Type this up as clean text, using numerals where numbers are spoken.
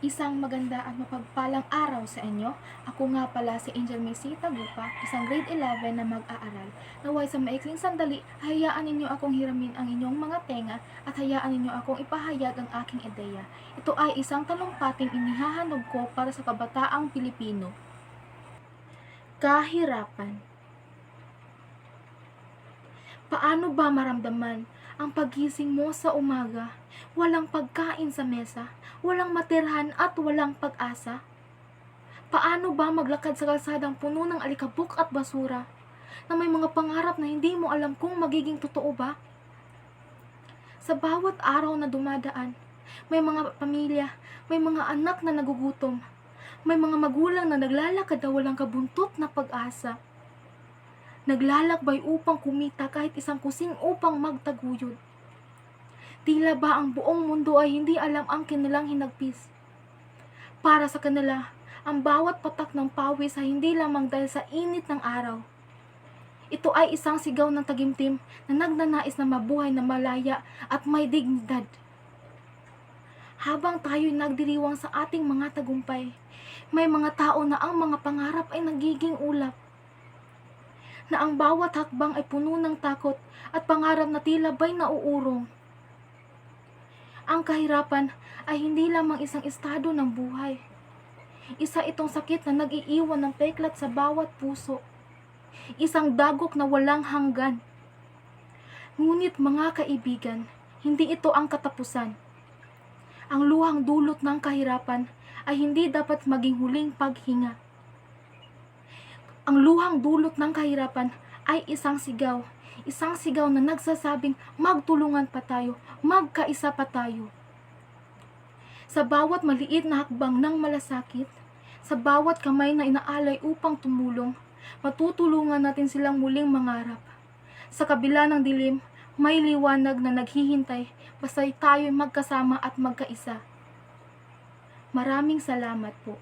Isang maganda at mapagpalang araw sa inyo. Ako nga pala si Angel Mesita Gupa, isang grade 11 na mag-aaral. Naway sa maikling sandali, hayaan ninyo akong hiramin ang inyong mga tenga at hayaan ninyo akong ipahayag ang aking ideya. Ito ay isang talumpating inihahandog ko para sa kabataang Pilipino. Kahirapan. Paano ba maramdaman ang pagising mo sa umaga? Walang pagkain sa mesa, walang matirhan at walang pag-asa? Paano ba maglakad sa kalsadang puno ng alikabok at basura na may mga pangarap na hindi mo alam kung magiging totoo ba? Sa bawat araw na dumadaan, may mga pamilya, may mga anak na nagugutom, may mga magulang na naglalakad na walang kabuntot na pag-asa. Naglalakbay upang kumita kahit isang kusing upang magtaguyod. Tila ba ang buong mundo ay hindi alam ang kanilang hinagpis? Para sa kanila, ang bawat patak ng pawis ay hindi lamang dahil sa init ng araw. Ito ay isang sigaw ng tagimtim na nagnanais na mabuhay na malaya at may dignidad. Habang tayo'y nagdiriwang sa ating mga tagumpay, may mga tao na ang mga pangarap ay nagiging ulap. Na ang bawat hakbang ay puno ng takot at pangarap na tila ba'y nauurong. Ang kahirapan ay hindi lamang isang estado ng buhay. Isa itong sakit na nag-iiwan ng peklat sa bawat puso. Isang dagok na walang hanggan. Ngunit mga kaibigan, hindi ito ang katapusan. Ang luhang dulot ng kahirapan ay hindi dapat maging huling paghinga. Ang luhang dulot ng kahirapan ay isang sigaw na nagsasabing magtulungan pa tayo, magkaisa pa tayo. Sa bawat maliit na hakbang ng malasakit, sa bawat kamay na inaalay upang tumulong, matutulungan natin silang muling mangarap. Sa kabila ng dilim, may liwanag na naghihintay basta tayo'y magkasama at magkaisa. Maraming salamat po.